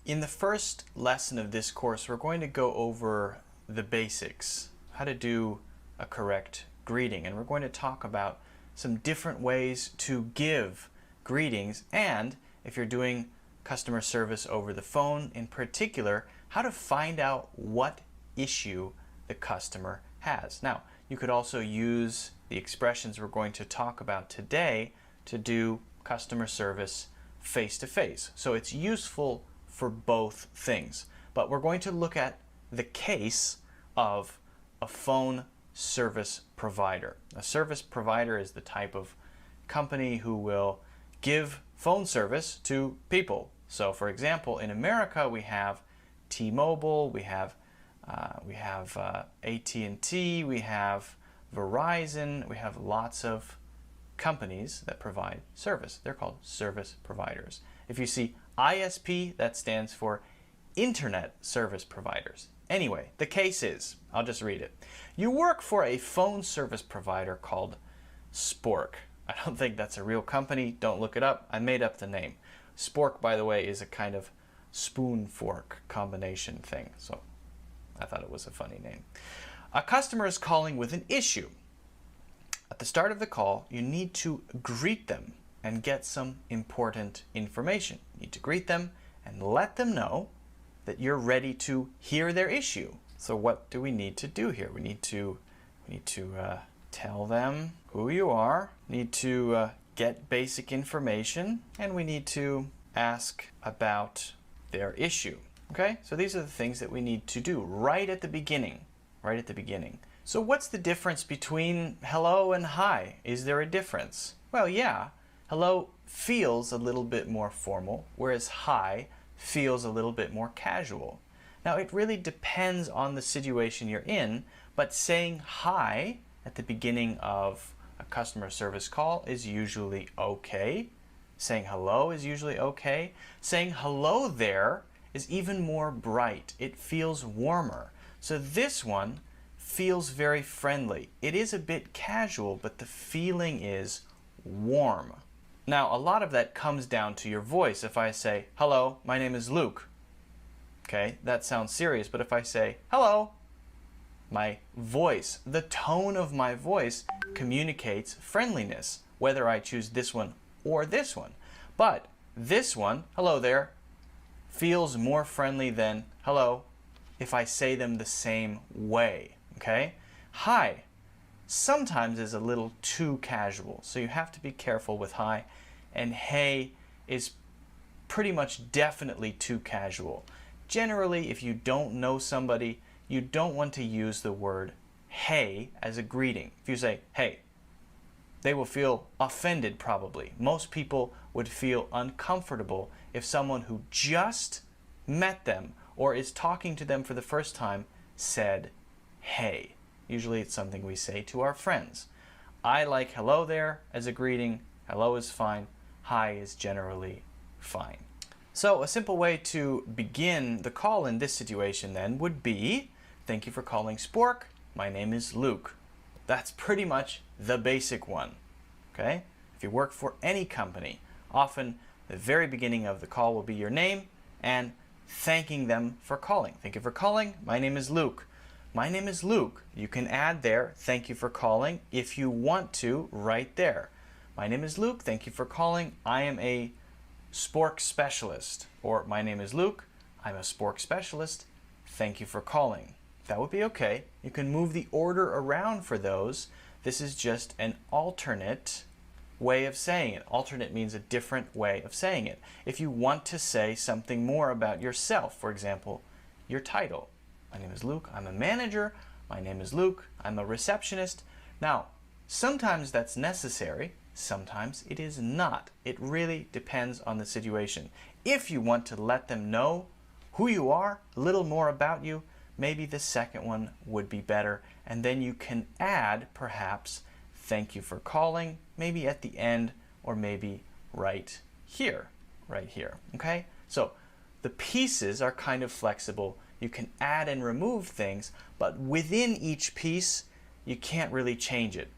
In the first lesson of this course, we're going to go over the basics, how to do a correct greeting, and we're going to talk about some different ways to give greetings, and if you're doing customer service over the phone in particular, how to find out what issue the customer has. Now, you could also use the expressions we're going to talk about today to do customer service face-to-face. So it's useful for both things. But we're going to look at the case of a phone service provider. A service provider is the type of company who will give phone service to people. So for example, in America we have T-Mobile, we have AT&T, we have Verizon, we have lots of companies that provide service. They're called service providers. If you see ISP, that stands for Internet Service Providers. Anyway, the case is, I'll just read it. You work for a phone service provider called Spork. I don't think that's a real company. Don't look it up. I made up the name. Spork, by the way, is a kind of spoon-fork combination thing. So I thought it was a funny name. A customer is calling with an issue. At the start of the call, you need to greet them and get some important information. You need to greet them and let them know that you're ready to hear their issue. So what do we need to do here? We need to tell them who you are, need to get basic information, and we need to ask about their issue. Okay? So these are the things that we need to do right at the beginning. Right at the beginning. So what's the difference between hello and hi? Is there a difference? Well, yeah. Hello feels a little bit more formal, whereas hi feels a little bit more casual. Now, it really depends on the situation you're in, but saying hi at the beginning of a customer service call is usually okay. Saying hello is usually okay. Saying hello there is even more bright. It feels warmer. So this one feels very friendly. It is a bit casual, but the feeling is warm. Now, a lot of that comes down to your voice. If I say, hello, my name is Luke, okay, that sounds serious, but if I say, hello, my voice, the tone of my voice communicates friendliness, whether I choose this one or this one. But this one, hello there, feels more friendly than hello if I say them the same way, okay? Hi sometimes is a little too casual, so you have to be careful with hi, and hey is pretty much definitely too casual. Generally, if you don't know somebody, you don't want to use the word hey as a greeting. If you say hey, they will feel offended probably. Most people would feel uncomfortable if someone who just met them or is talking to them for the first time said hey. Usually it's something we say to our friends. I like hello there as a greeting. Hello is fine. Hi is generally fine. So a simple way to begin the call in this situation then would be, thank you for calling Spork. My name is Luke. That's pretty much the basic one. Okay? If you work for any company, often the very beginning of the call will be your name and thanking them for calling. Thank you for calling. My name is Luke. My name is Luke. You can add there, thank you for calling, if you want to, right there. My name is Luke. Thank you for calling. I am a Spork specialist. Or my name is Luke. I'm a Spork specialist. Thank you for calling. That would be okay. You can move the order around for those. This is just an alternate way of saying it. Alternate means a different way of saying it. If you want to say something more about yourself, for example, your title. My name is Luke. I'm a manager. My name is Luke. I'm a receptionist. Now, sometimes that's necessary. Sometimes it is not. It really depends on the situation. If you want to let them know who you are, a little more about you, maybe the second one would be better. And then you can add, perhaps, thank you for calling, maybe at the end, or maybe right here. Okay? So the pieces are kind of flexible. You can add and remove things, but within each piece, you can't really change it.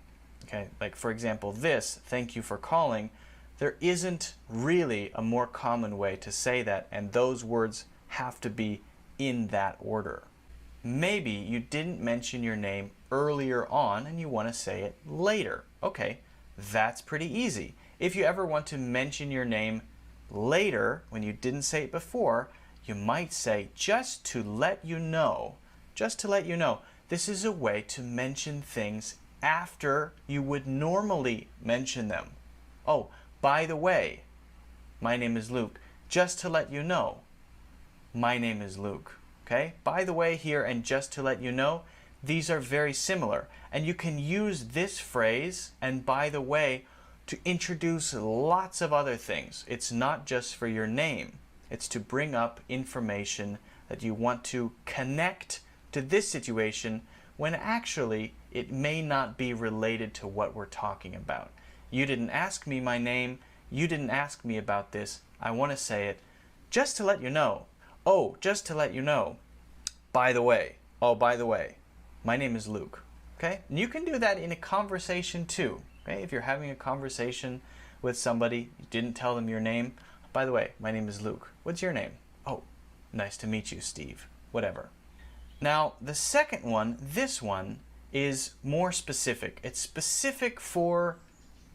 Okay, like for example, this, thank you for calling, there isn't really a more common way to say that, and those words have to be in that order. Maybe you didn't mention your name earlier on and you want to say it later. Okay, that's pretty easy. If you ever want to mention your name later when you didn't say it before, you might say, just to let you know. Just to let you know. This is a way to mention things after you would normally mention them. Oh, by the way, my name is Luke. Just to let you know, my name is Luke. Okay? By the way here and just to let you know, these are very similar. And you can use this phrase and by the way to introduce lots of other things. It's not just for your name. It's to bring up information that you want to connect to this situation when actually it may not be related to what we're talking about. You didn't ask me my name. You didn't ask me about this. I want to say it just to let you know. Oh, just to let you know. By the way. Oh, by the way. My name is Luke. Okay? And you can do that in a conversation too. Okay? If you're having a conversation with somebody, you didn't tell them your name. By the way, my name is Luke. What's your name? Oh, nice to meet you, Steve. Whatever. Now, the second one, this one, is more specific. It's specific for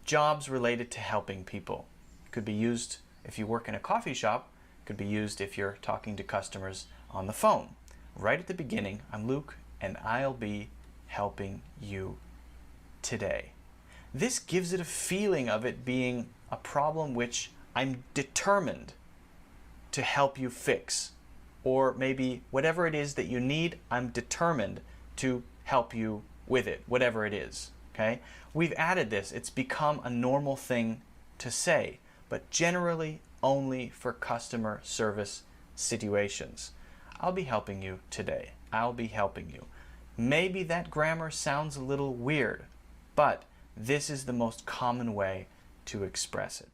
jobs related to helping people. It could be used if you work in a coffee shop. It could be used if you're talking to customers on the phone. Right at the beginning, I'm Luke, and I'll be helping you today. This gives it a feeling of it being a problem which I'm determined to help you fix. Or maybe whatever it is that you need, I'm determined to help you with it, whatever it is. Okay? We've added this. It's become a normal thing to say, but generally only for customer service situations. I'll be helping you today. I'll be helping you. Maybe that grammar sounds a little weird, but this is the most common way to express it.